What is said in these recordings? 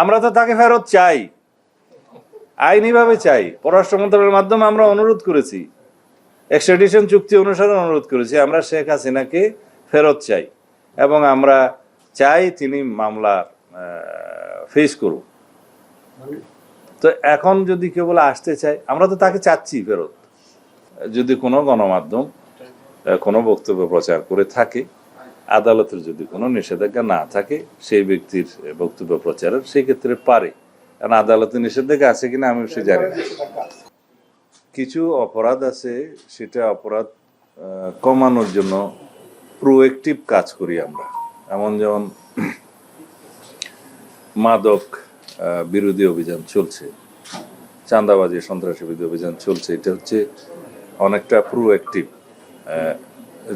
আমরা তো তাকে ফেরত চাই, আইনিভাবে চাই। পররাষ্ট্র মন্ত্রণালয়ের মাধ্যমে আমরা অনুরোধ করেছি, এক্সট্রাডিশন চুক্তি অনুসারে অনুরোধ করেছি, আমরা শেখ হাসিনাকে ফেরত চাই এবং আমরা চাই তিনি মামলা ফেস করুন। তো এখন যদি কেউ বলে আসতে চায়, আমরা তো তাকে চাচ্ছি ফেরত। যদি কোনো গণমাধ্যম কোনো বক্তব্য প্রচার করে থাকে, আদালতের যদি কোনো নিষেধাজ্ঞা না থাকে সেই ব্যক্তির বক্তব্য প্রচারের, সেই ক্ষেত্রে পারে। কারণ আদালতের নিষেধাজ্ঞা আছে কিনা আমি সে জানি না। কিছু অপরাধ আছে, সেটা অপরাধ কমানোর জন্য প্রোঅ্যাক্টিভ কাজ করি আমরা। এমন যেমন মাদক বিরোধী অভিযান চলছে, চাঁদাবাজি সন্ত্রাসী বিরোধী অভিযান চলছে, এটা হচ্ছে অনেকটা প্রোঅ্যাক্টিভ,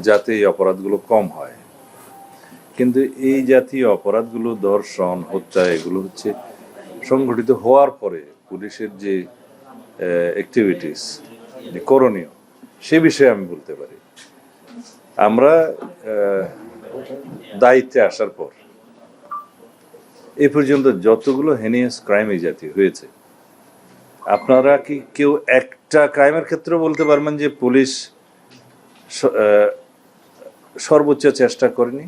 যাতে এই অপরাধগুলো কম হয়। কিন্তু এই জাতীয় অপরাধগুলো, ধর্ষণ, হত্যা, এগুলো হচ্ছে সংঘটিত হওয়ার পরে পুলিশের যে অ্যাক্টিভিটিস, যে করণীয়, সে বিষয়ে আমি বলতে পারি। আমরা দায়িত্বে আসার পর এই পর্যন্ত যতগুলো হেনিয়াস ক্রাইম এই জাতীয় হয়েছে, আপনারা কি কেউ একটা ক্রাইমের ক্ষেত্রে বলতে পারবেন যে পুলিশ সর্বোচ্চ চেষ্টা করেনি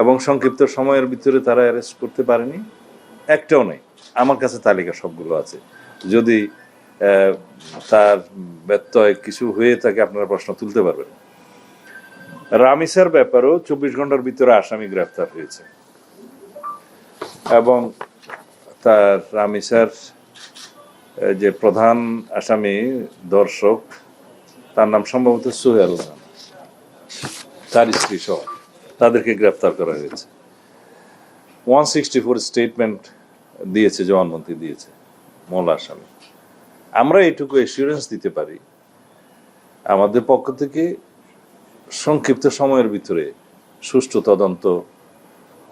এবং সংক্ষিপ্ত সময়ের ভিতরে তারা অ্যারেস্ট করতে পারেনি? একটাও নেই। আমার কাছে তালিকা সবগুলো আছে। যদি তার ব্যত্যয় কিছু হয়ে থাকে আপনারা প্রশ্ন তুলতে পারবেন। রামিসার ব্যাপারেও 24 ঘন্টার ভিতরে আসামি গ্রেফতার হয়েছে এবং তার রামিসার যে প্রধান আসামি দর্শক, তার নাম সম্ভবত সোহেল, তার স্ত্রী সহ তাদেরকে গ্রেফতার করা হয়েছে। 164 স্টেটমেন্ট দিয়েছে, জবানবন্দি দিয়েছে মূল আসামি। আমরা এইটুকু এসিউরেন্স দিতে পারি, আমাদের পক্ষ থেকে সংক্ষিপ্ত সময়ের ভিতরে সুষ্ঠু তদন্ত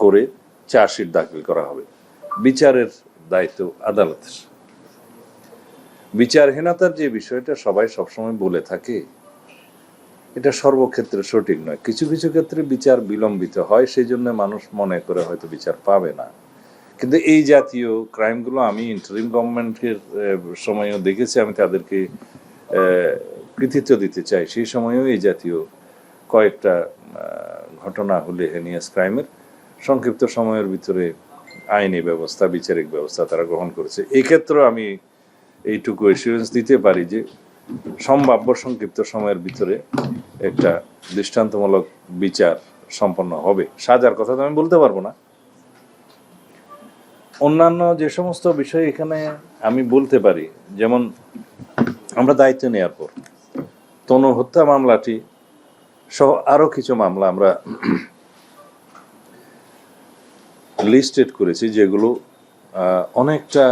করে চার্জশিট দাখিল করা হবে। বিচারের দায়িত্ব আদালতের। বিচারহীনতার যে বিষয়টা সবাই সবসময় বলে থাকে, এটা সর্বক্ষেত্রে সঠিক নয়। কিছু কিছু ক্ষেত্রে বিচার বিলম্বিত হয়, সেই জন্য মানুষ মনে করে হয়তো বিচার পাবে না। কিন্তু এই জাতীয় ক্রাইমগুলো আমি ইন্টারিম গভর্নমেন্টের সময়ও দেখেছি, আমি তাদেরকে কৃতিত্ব দিতে চাই। সেই সময়েও এই জাতীয় কয়েকটা ঘটনা হলে হেনিয়াস ক্রাইমের সংক্ষিপ্ত সময়ের ভিতরে আইনি ব্যবস্থা, বিচারিক ব্যবস্থা তারা গ্রহণ করেছে। এই ক্ষেত্রেও আমি এইটুকু এসিউরেন্স দিতে পারি যে সম্ভাব্য সংক্ষিপ্ত সময়ের ভিতরে একটা দৃষ্টান্তমূলক বিচার সম্পন্ন হবে। সাজার কথা তো আমি বলতে পারবো না। অন্যান্য যে সমস্ত বিষয় এখানে আমি বলতে পারি, যেমন আমরা দায়িত্ব নেওয়ার পর তনু হত্যা মামলাটি সহ আরো কিছু মামলা আমরা লিস্টেড করেছি, যেগুলো অনেকটা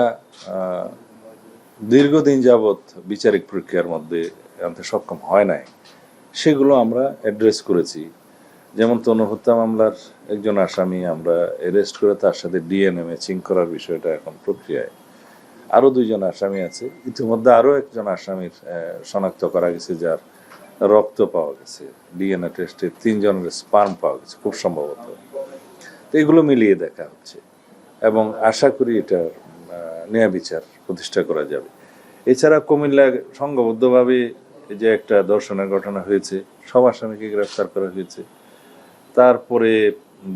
দীর্ঘদিন যাবৎ বিচারিক প্রক্রিয়ার মধ্যে আনতে সক্ষম হয় নাই, সেগুলো আমরা অ্যাড্রেস করেছি। যেমন তনু হত্যা মামলার একজন আসামি আমরা অ্যারেস্ট করে তার সাথে ডিএনএ ম্যাচিং করার বিষয়টা এখন প্রক্রিয়ায়। আরও 2 জন আসামি আছে, ইতিমধ্যে আরও একজন আসামির শনাক্ত করা গেছে, যার রক্ত পাওয়া গেছে, ডিএনএ টেস্টে 3 জনের স্পার্ম পাওয়া গেছে খুব সম্ভবত। তো এগুলো মিলিয়ে দেখা হচ্ছে এবং আশা করি এটা ন্যায় বিচার প্রতিষ্ঠা করা যাবে। এছাড়া কুমিল্লা সংঘবদ্ধভাবে যে একটা ধর্ষণের ঘটনা হয়েছে, সব আসামিকে গ্রেফতার করা হয়েছে। তারপরে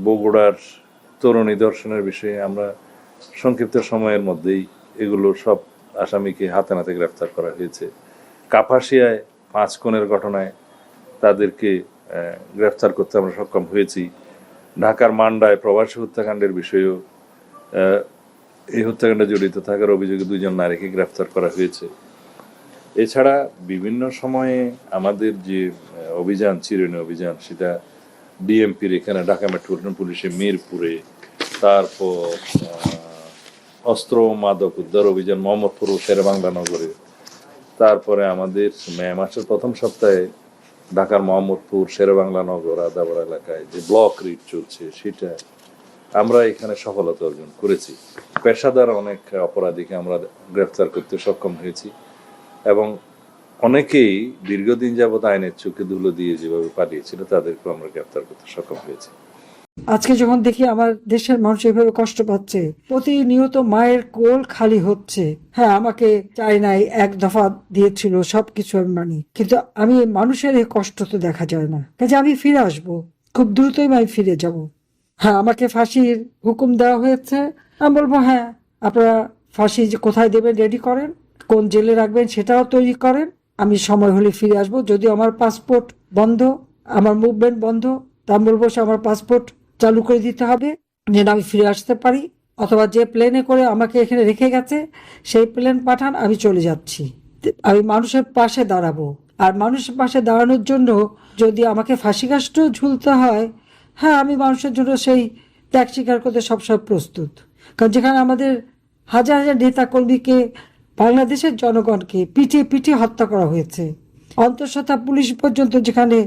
বগুড়ার তরুণী ধর্ষণের বিষয়ে আমরা সংক্ষিপ্ত সময়ের মধ্যেই এগুলো সব আসামিকে হাতে নাতে গ্রেফতার করা হয়েছে। কাপাসিয়ায় 5 খুনের ঘটনায় তাদেরকে গ্রেফতার করতে আমরা সক্ষম হয়েছি। ঢাকার মান্ডায় প্রবাসী হত্যাকাণ্ডের বিষয়েও এই হত্যাকাণ্ডে জড়িত থাকার অভিযোগে 2 জন নারীকে গ্রেফতার করা হয়েছে। এছাড়া বিভিন্ন সময়ে আমাদের যে অভিযান, চিরুনি অভিযান, সেটা ডিএমপির এখানে ঢাকা মেট্রোপলিটন পুলিশের মিরপুরে, তারপর অস্ত্র মাদক উদ্ধার অভিযান মোহাম্মদপুর ও শেরেবাংলা নগরে, তারপরে আমাদের মে মাসের প্রথম সপ্তাহে ঢাকার মোহাম্মদপুর, শেরেবাংলা নগর, আদাবর এলাকায় যে ব্লক রিট চলছে, সেটা আমরা এখানে সফলতা অর্জন করেছি। পেশাদার অনেক অপরাধীকে আমরা গ্রেফতার করতে সক্ষম হয়েছি এবং অনেকেই দীর্ঘদিন যাবৎ আইনের চোখে ধুলো দিয়ে যেভাবে পালিয়েছিল তাদেরকেও আমরা গ্রেফতার করতে সক্ষম হয়েছি। আজকে যখন দেখি আমার দেশের মানুষ এভাবে কষ্ট পাচ্ছে, প্রতিনিয়ত মায়ের কোল খালি হচ্ছে। হ্যাঁ, আমাকে চায়নায় এক দফা দিয়েছিল, সবকিছু আমি মানি, কিন্তু আমি মানুষের এই কষ্ট তো দেখা যায় না। কাজে আমি ফিরে আসব, খুব দ্রুতই আমি ফিরে যাব। হ্যাঁ, আমাকে ফাঁসির হুকুম দেওয়া হয়েছে। আমি বলবো হ্যাঁ, আপনারা ফাঁসি যে কোথায় দেবেন রেডি করেন, কোন জেলে রাখবেন সেটাও তৈরি করেন। আমি সময় হলে ফিরে আসব। যদিও আমার পাসপোর্ট বন্ধ, আমার মুভমেন্ট বন্ধ, তা আমি বলবো সে আমার পাসপোর্ট চালু করে দিতে হবে, যেন আমি ফিরে আসতে পারি। অথবা যে প্লেনে করে আমাকে এখানে রেখে গেছে সেই প্লেন পাঠান, আমি চলে যাচ্ছি। আমি মানুষের পাশে দাঁড়াবো। আর মানুষের পাশে দাঁড়ানোর জন্য যদি আমাকে ফাঁসি কাষ্ঠ ঝুলতে হয়, হ্যাঁ, আমি মানুষের জন্য সেই ত্যাগ স্বীকার করতে সবসময় প্রস্তুত। কারণ যেখানে আমাদের হাজার হাজার নেতা কর্মীকে, বাংলাদেশের জনগণকে পিটিয়ে পিটিয়ে হত্যা করা হয়েছে, অন্তঃসত্ত্বা পুলিশ পর্যন্ত যেখানে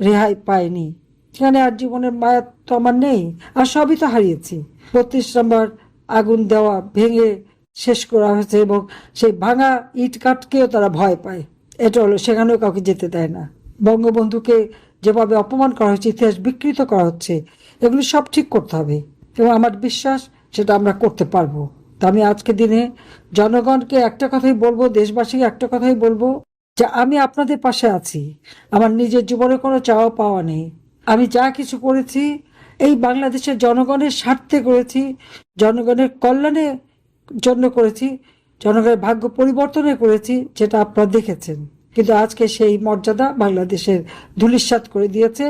রেহাই পায়নি, সেখানে আর জীবনের মায়া তো আমার নেই, আর সবই তো হারিয়েছি। 32 নম্বর আগুন দেওয়া ভেঙে শেষ করা হয়েছে, এবং সেই ভাঙা ইট কাঠকেও তারা ভয় পায়। এটা হলো, সেখানেও কাউকে যেতে দেয় না। বঙ্গবন্ধুকে যেভাবে অপমান করা হচ্ছে, ইতিহাস বিকৃত করা হচ্ছে, এগুলি সব ঠিক করতে হবে, এবং আমার বিশ্বাস সেটা আমরা করতে পারবো। তা আমি আজকে দিনে জনগণকে একটা কথাই বলবো, দেশবাসীকে একটা কথাই বলবো, যে আমি আপনাদের পাশে আছি। আমার নিজের জীবনে কোনো চাওয়া পাওয়া নেই। আমি যা কিছু করেছি এই বাংলাদেশের জনগণের স্বার্থে করেছি, জনগণের কল্যাণের জন্য করেছি, জনগণের ভাগ্য পরিবর্তনে করেছি, যেটা আপনারা দেখেছেন। কিন্তু আজকে সেই মর্যাদা বাংলাদেশের ধূলিসাৎ করে দিয়েছে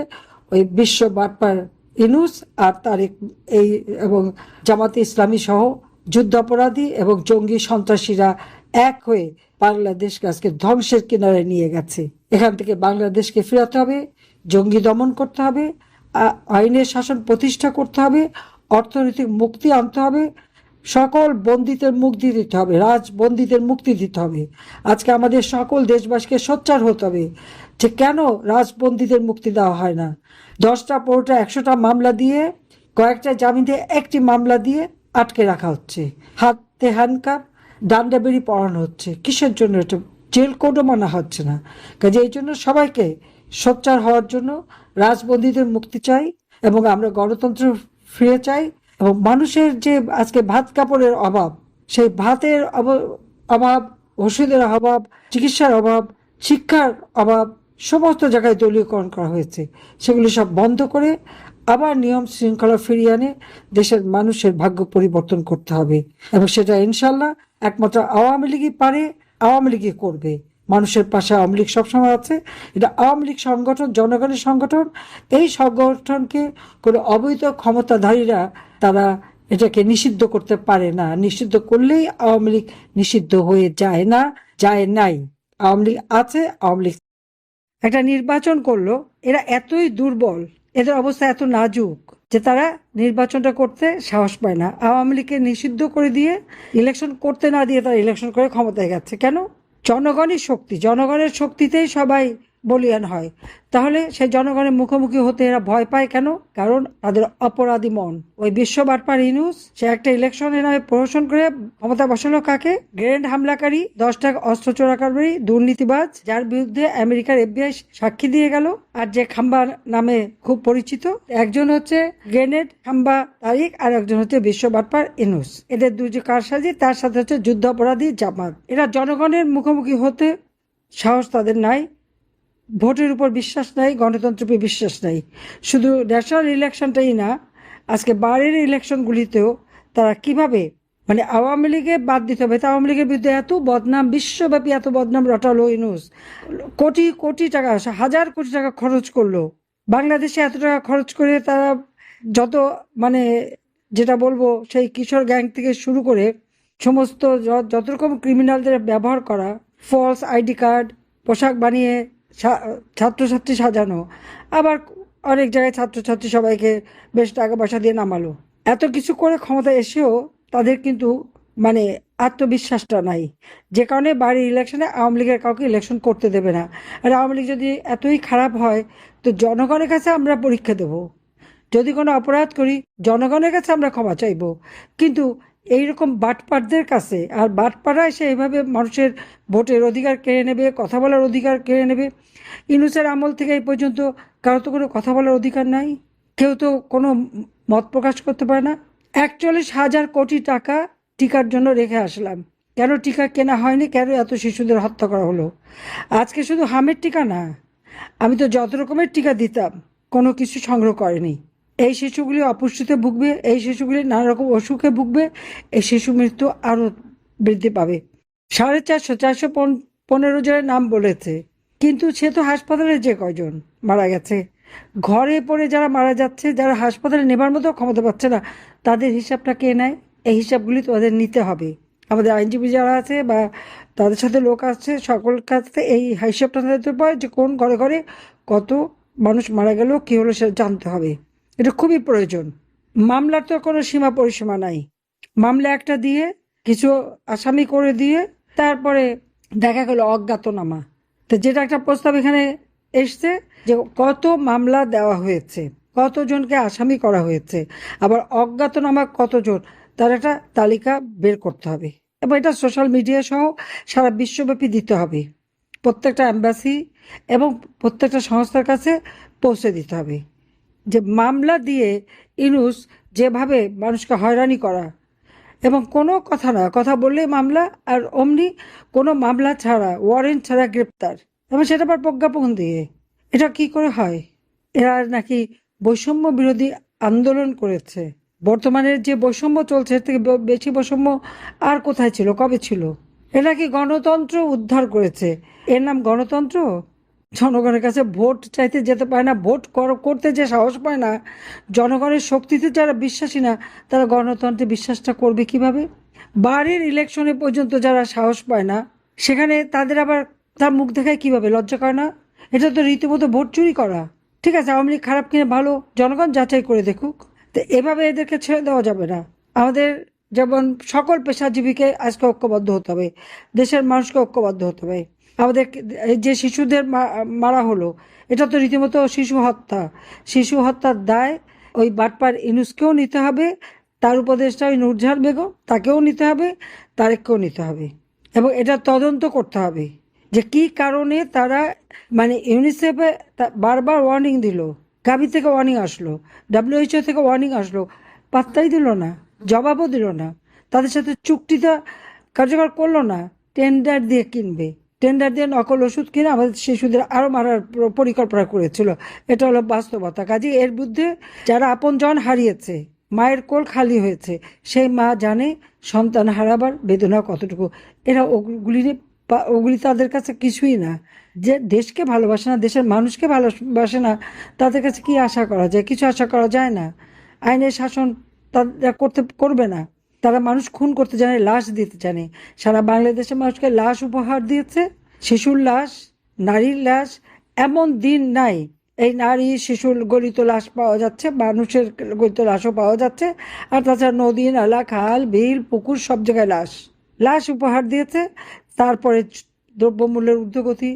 ওই বিশ্ব বাটপার ইনুস আর তারেক, এই এবং জামাতে ইসলামী সহ যুদ্ধাপরাধী এবং জঙ্গি সন্ত্রাসীরা এক হয়ে বাংলাদেশকে আজকে ধ্বংসের কিনারে নিয়ে গেছে। এখান থেকে বাংলাদেশকে ফেরাতে হবে, জঙ্গি দমন করতে হবে, আইনের শাসন প্রতিষ্ঠা করতে হবে, অর্থনৈতিক মুক্তি আনতে হবে, সকল বন্দীদের মুক্তি দিতে হবে, রাজবন্দীদের মুক্তি দিতে হবে। আজকে আমাদের সকল দেশবাসীকে সোচ্চার হতে হবে যে কেন রাজবন্দীদের মুক্তি দেওয়া হয় না। 10টা 15টা 100টা মামলা দিয়ে, কয়েকটা জামিন দিয়ে, একটি মামলা দিয়ে আটকে রাখা হচ্ছে, হাতে হ্যান্ডকাপ, ডান্ডা বেরি পড়ানো হচ্ছে। কিসের জন্য? এটা জেল কোডও মানা হচ্ছে না। কাজে এই জন্য সবাইকে সোচ্চার হওয়ার জন্য, রাজবন্দীদের মুক্তি চাই এবং আমরা গণতন্ত্র ফিরে চাই। এবং মানুষের যে আজকে ভাত কাপড়ের অভাব, সেই ভাতের অভাব, ওষুধের অভাব, চিকিৎসার অভাব, শিক্ষার অভাব, সমস্ত জায়গায় দলীয়করণ করা হয়েছে, সেগুলি সব বন্ধ করে আবার নিয়ম শৃঙ্খলা ফিরিয়ে আনে দেশের মানুষের ভাগ্য পরিবর্তন করতে হবে। এবং সেটা ইনশাল্লাহ একমাত্র আওয়ামী লীগই পারে, আওয়ামী লীগই করবে। মানুষের পাশে আওয়ামী লীগ সবসময় আছে। এটা আওয়ামী লীগ সংগঠন, জনগণের সংগঠন। এই সংগঠনকে কোনো অবৈধ ক্ষমতাধারীরা তারা এটাকে নিষিদ্ধ করতে পারে না। নিষিদ্ধ করলেই আওয়ামী লীগ নিষিদ্ধ হয়ে যায় না, যায় নাই। আওয়ামী লীগ আছে, আওয়ামী লীগ একটা নির্বাচন করলো, এরা এতই দুর্বল, এদের অবস্থা এত নাজুক যে তারা নির্বাচনটা করতে সাহস পায় না। আওয়ামী লীগকে নিষিদ্ধ করে দিয়ে, ইলেকশন করতে না দিয়ে তারা ইলেকশন করে ক্ষমতায় গেছে। কেন? জনগণই শক্তি, জনগণের শক্তিতেই সবাই বলিয়ান হয়। তাহলে সেই জনগণের মুখোমুখি হতে এরা ভয় পায় কেন? কারণ তাদের অপরাধী মন। ওই বিশ্ব বাটপার ইউনূস, সে একটা ইলেকশনের নামে প্রহসন করে ক্ষমতা বসালো কাকে? গ্রেনেড হামলাকারী, 10টা অস্ত্র চোরাকারী, দুর্নীতিবাজ, যার বিরুদ্ধে আমেরিকার FBI সাক্ষী দিয়ে গেল। আর যে খাম্বা নামে খুব পরিচিত, একজন হচ্ছে গ্রেনেড খাম্বা তারিক, আর একজন হচ্ছে বিশ্ব বাটপার ইউনূস। এদের দুজন কারসাজি, তার সাথে হচ্ছে যুদ্ধাপরাধী জামাত। এরা জনগণের মুখোমুখি হতে সাহস তাদের নাই, ভোটের উপর বিশ্বাস নাই, গণতন্ত্রের বিশ্বাস নাই। শুধু ন্যাশনাল ইলেকশনটাই না, আজকে বাইরের ইলেকশনগুলিতেও তারা কিভাবে, মানে আওয়ামী লীগে বাদ দিতে হবে। আওয়ামী লীগের বিরুদ্ধে এত বদনাম, বিশ্বব্যাপী এত বদনাম রটালো ইউনূস, কোটি কোটি টাকা, হাজার কোটি টাকা খরচ করলো। বাংলাদেশে এত টাকা খরচ করে তারা যত, মানে যেটা বলবো, সেই কিশোর গ্যাং থেকে শুরু করে সমস্ত যত রকম ক্রিমিনালদের ব্যবহার করা, ফলস ID কার্ড, পোশাক বানিয়ে ছাত্রছাত্রী সাজানো, আবার অনেক জায়গায় ছাত্রছাত্রী সবাইকে বেশ টাকা পয়সা দিয়ে নামালো। এত কিছু করে ক্ষমতা এসেও তাদের কিন্তু মানে আত্মবিশ্বাসটা নাই, যে কারণে বাইরের ইলেকশনে আওয়ামী লীগের কাউকে ইলেকশন করতে দেবে না। আর আওয়ামী লীগ যদি এতই খারাপ হয়, তো জনগণের কাছে আমরা পরীক্ষা দেব। যদি কোনো অপরাধ করি, জনগণের কাছে আমরা ক্ষমা চাইব। কিন্তু এইরকম বাটপারদের কাছে, আর বাটপাড়া এসে এইভাবে মানুষের ভোটের অধিকার কেড়ে নেবে, কথা বলার অধিকার কেড়ে নেবে। ইউনূসের আমল থেকে এই পর্যন্ত কারো তো কোনো কথা বলার অধিকার নাই। কেউ তো কোনো মত প্রকাশ করতে পারে না। 41,000 কোটি টাকা টিকার জন্য রেখে আসলাম, কেন টিকা কেনা হয়নি, কেন এত শিশুদের হত্যা করা হলো? আজকে শুধু হামের টিকা না, আমি তো যত রকমের টিকা দিতাম, কোনো কিছু সংগ্রহ করেনি। এই শিশুগুলি অপুষ্টিতে ভুগবে, এই শিশুগুলি নানা রকম অসুখে ভুগবে, এই শিশু মৃত্যু আরও বৃদ্ধি পাবে। 415 জনের নাম বলেছে, কিন্তু সে তো হাসপাতালে যে কয়জন মারা গেছে, ঘরে পড়ে যারা মারা যাচ্ছে, যারা হাসপাতালে নেবার মতো ক্ষমতা পাচ্ছে না, তাদের হিসাবটা কে নেয়? এই হিসাবগুলি তোমাদের নিতে হবে। আমাদের আইনজীবী যারা আছে বা তাদের সাথে লোক আছে, সকল কাছে এই হিসাবটা নিতে পারে যে কোন ঘরে ঘরে কত মানুষ মারা গেল, কী হলো, সেটা জানতে হবে। এটা খুবই প্রয়োজন। মামলার তো কোনো সীমা পরিসীমা নাই। মামলা একটা দিয়ে কিছু আসামি করে দিয়ে তারপরে দেখা গেল অজ্ঞাতনামা। তো যেটা একটা প্রস্তাব এখানে এসছে যে কত মামলা দেওয়া হয়েছে, কতজনকে আসামি করা হয়েছে, আবার অজ্ঞাতনামা কতজন, তার একটা তালিকা বের করতে হবে এবং এটা সোশ্যাল মিডিয়া সহ সারা বিশ্বব্যাপী দিতে হবে। প্রত্যেকটা অ্যাম্বাসি এবং প্রত্যেকটা সংস্থার কাছে পৌঁছে দিতে হবে যে মামলা দিয়ে ইউনূস যেভাবে মানুষকে হয়রানি করা, এবং কোনো কথা না, কথা বললেই মামলা, আর অমনি কোনো মামলা ছাড়া, ওয়ারেন্ট ছাড়া গ্রেপ্তার, এবং সেটা আবার প্রজ্ঞাপন দিয়ে। এটা কি করে হয়? এরা নাকি বৈষম্য বিরোধী আন্দোলন করেছে। বর্তমানের যে বৈষম্য চলছে এর থেকে বেশি বৈষম্য আর কোথায় ছিল, কবে ছিল? এরা কি গণতন্ত্র উদ্ধার করেছে? এর নাম গণতন্ত্র? জনগণের কাছে ভোট চাইতে যেতে পারে না, ভোট করতে যে সাহস পায় না, জনগণের শক্তিতে যারা বিশ্বাসী না, তারা গণতন্ত্রে বিশ্বাসটা করবে কিভাবে? বাড়ির ইলেকশনে পর্যন্ত যারা সাহস পায় না, সেখানে তাদের আবার তার মুখ দেখায় কিভাবে? লজ্জা করে না? এটা তো রীতিমতো ভোট চুরি করা। ঠিক আছে, আওয়ামী লীগ খারাপ কিনে ভালো, জনগণ যাচাই করে দেখুক। তো এভাবে এদেরকে ছেড়ে দেওয়া যাবে না। আমাদের যেমন সকল পেশাজীবীকে আজকে ঐক্যবদ্ধ হতে হবে, দেশের মানুষকে ঐক্যবদ্ধ হতে হবে। আমাদের এই যে শিশুদের মারা হলো, এটা তো রীতিমতো শিশু হত্যা। শিশু হত্যার দায় ওই বাটপার ইউনূসকেও নিতে হবে, তার উপদেষ্টা ওই নূরজাহান বেগম তাকেও নিতে হবে, তারেককেও নিতে হবে, এবং এটা তদন্ত করতে হবে যে কি কারণে তারা, মানে ইউনিসেফে বারবার ওয়ার্নিং দিল, গাভি থেকে ওয়ার্নিং আসলো, WHO থেকে ওয়ার্নিং আসলো, পাত্তাই দিল না, জবাবও দিল না, তাদের সাথে চুক্তিটা কার্যকর করলো না। টেন্ডার দিয়ে কিনবে, টেন্ডার দিয়ে নকল ওষুধ কিনে আমাদের শিশুদের আরও মারার পরিকল্পনা করেছিল। এটা হলো বাস্তবতা। কাজে এর বিরুদ্ধে যারা আপনজন হারিয়েছে, মায়ের কোল খালি হয়েছে, সেই মা জানে সন্তান হারাবার বেদনা কতটুকু। এরা ওগুলি তাদের কাছে কিছুই না। যে দেশকে ভালোবাসে না, দেশের মানুষকে ভালোবাসে না, তাদের কাছে কি আশা করা যায়? কিছু আশা করা যায় না। আইনের শাসন তারা করবে না। তারা মানুষ খুন করতে জানে, লাশ দিতে জানে। সারা বাংলাদেশের মানুষকে লাশ উপহার দিয়েছে, শিশুর লাশ, নারীর লাশ। এমন দিন নাই এই নারী শিশুর গলিত লাশ পাওয়া যাচ্ছে, মানুষের গলিত লাশও পাওয়া যাচ্ছে, আর তাছাড়া নদী, নালা, খাল, বিল, পুকুর, সব জায়গায় লাশ লাশ উপহার দিয়েছে। তারপরে দ্রব্যমূল্যের ঊর্ধ্বগতি,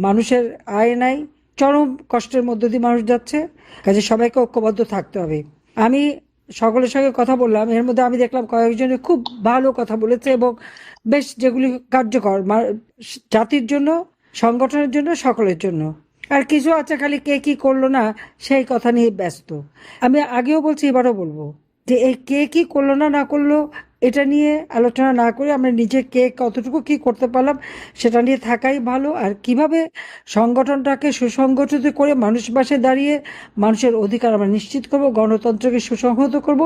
মানুষের আয় নাই, চরম কষ্টের মধ্য দিয়ে মানুষ যাচ্ছে। কাজে সবাইকে ঐক্যবদ্ধ থাকতে হবে। আমি সকলের সঙ্গে কথা বললাম, এর মধ্যে আমি দেখলাম কয়েকজনে খুব ভালো কথা বলেছে এবং বেশ যেগুলি কার্যকর জাতির জন্য, সংগঠনের জন্য, সকলের জন্য। আর কিছু আছে খালি কে কি করলো না সেই কথা নিয়ে ব্যস্ত। আমি আগেও বলছি, এবারও বলবো যে এই কে কি করলো না করলো এটা নিয়ে আলোচনা না করে আমরা নিজে কে কতটুকু কি করতে পারলাম সেটা নিয়ে থাকাই ভালো। আর কিভাবে সংগঠনটাকে সুসংগঠিত করে মানুষ পাশে দাঁড়িয়ে মানুষের অধিকার আমরা নিশ্চিত করব, গণতন্ত্রকে সুসংহত করব,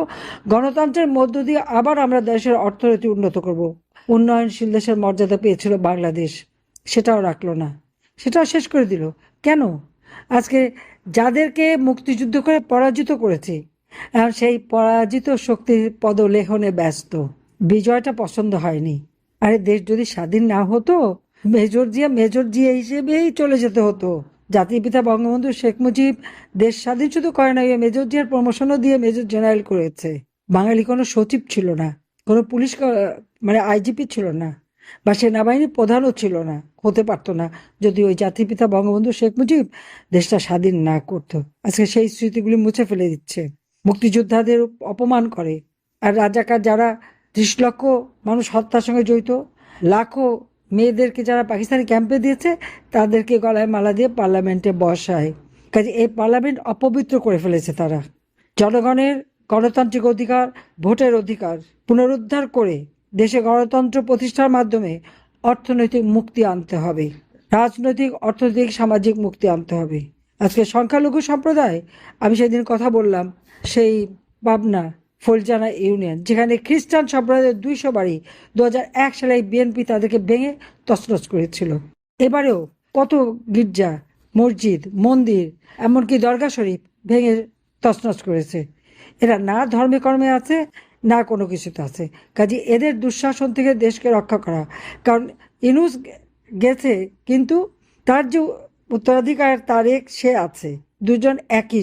গণতন্ত্রের মধ্য দিয়ে আবার আমরা দেশের অর্থনীতি উন্নত করব। উন্নয়নশীল দেশের মর্যাদা পেয়েছিল বাংলাদেশ, সেটাও রাখলো না, সেটাও শেষ করে দিল। কেন? আজকে যাদেরকে মুক্তিযুদ্ধ করে পরাজিত করেছে, এখন সেই পরাজিত শক্তির পদলেহনে ব্যস্ত। বিজয়টা পছন্দ হয়নি। আরে দেশ যদি স্বাধীন না হতো, মেজর জিয়া হিসেবেই চলে যেতে হতো। জাতির পিতা বঙ্গবন্ধু শেখ মুজিব দেশ স্বাধীন শুধু করে না, মেজর জিয়ার প্রমোশনও দিয়ে মেজর জেনারেল করেছে। বাঙালি কোনো সচিব ছিল না, কোনো পুলিশ মানে IGP ছিল না, বা সেনাবাহিনীর প্রধানও ছিল না, হতে পারতো না যদি ওই জাতির পিতা বঙ্গবন্ধু শেখ মুজিব দেশটা স্বাধীন না করতো। আজকে সেই স্মৃতিগুলি মুছে ফেলে দিচ্ছে, মুক্তিযোদ্ধাদের অপমান করে। আর রাজাকার যারা 30 লক্ষ মানুষ হত্যার সঙ্গে জড়িত, লাখো মেয়েদেরকে যারা পাকিস্তানি ক্যাম্পে দিয়েছে, তাদেরকে গলায় মালা দিয়ে পার্লামেন্টে বসায়। কাজে এই পার্লামেন্ট অপবিত্র করে ফেলেছে তারা। জনগণের গণতান্ত্রিক অধিকার, ভোটের অধিকার পুনরুদ্ধার করে দেশে গণতন্ত্র প্রতিষ্ঠার মাধ্যমে অর্থনৈতিক মুক্তি আনতে হবে, রাজনৈতিক, অর্থনৈতিক, সামাজিক মুক্তি আনতে হবে। আজকে সংখ্যালঘু সম্প্রদায়, আমি সেদিন কথা বললাম সেই পাবনা ফুলজানা ইউনিয়ন, যেখানে খ্রিস্টান সম্প্রদায়ের 200 বাড়ি 2001 সালে বিএনপি তাদেরকে ভেঙে তছনছ করেছিল। এবারেও কত গির্জা, মসজিদ, মন্দির, এমনকি দরগা শরীফ ভেঙে তছনছ করেছে। এরা না ধর্মে কর্মে আছে, না কোনো কিছুতে আছে। কাজে এদের দুঃশাসন থেকে দেশকে রক্ষা করা, কারণ ইনুস গেছে কিন্তু তার যে উত্তরাধিকার তারেক সে আছে, দুজন একই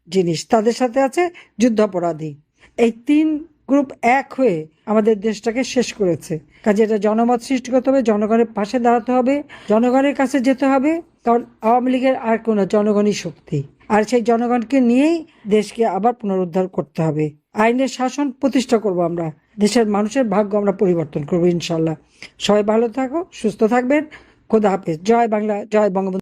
জিনিস, তাদের সাথে আছে যুদ্ধাপরাধী। এই 3 গ্রুপ এক হয়ে আমাদের দেশটাকে শেষ করেছে। কাজে এটা জনমত সৃষ্টি করতে হবে, জনগণের পাশে দাঁড়াতে হবে, জনগণের কাছে যেতে হবে, কারণ আওয়ামী লীগের আর কোনো জনগণই শক্তি, আর সেই জনগণকে নিয়েই দেশকে আবার পুনরুদ্ধার করতে হবে। আইনের শাসন প্রতিষ্ঠা করব আমরা, দেশের মানুষের ভাগ্য আমরা পরিবর্তন করবো ইনশাল্লাহ। সবাই ভালো থাকো, সুস্থ থাকবেন। খোদা হাফেজ। জয় বাংলা, জয় বঙ্গবন্ধু।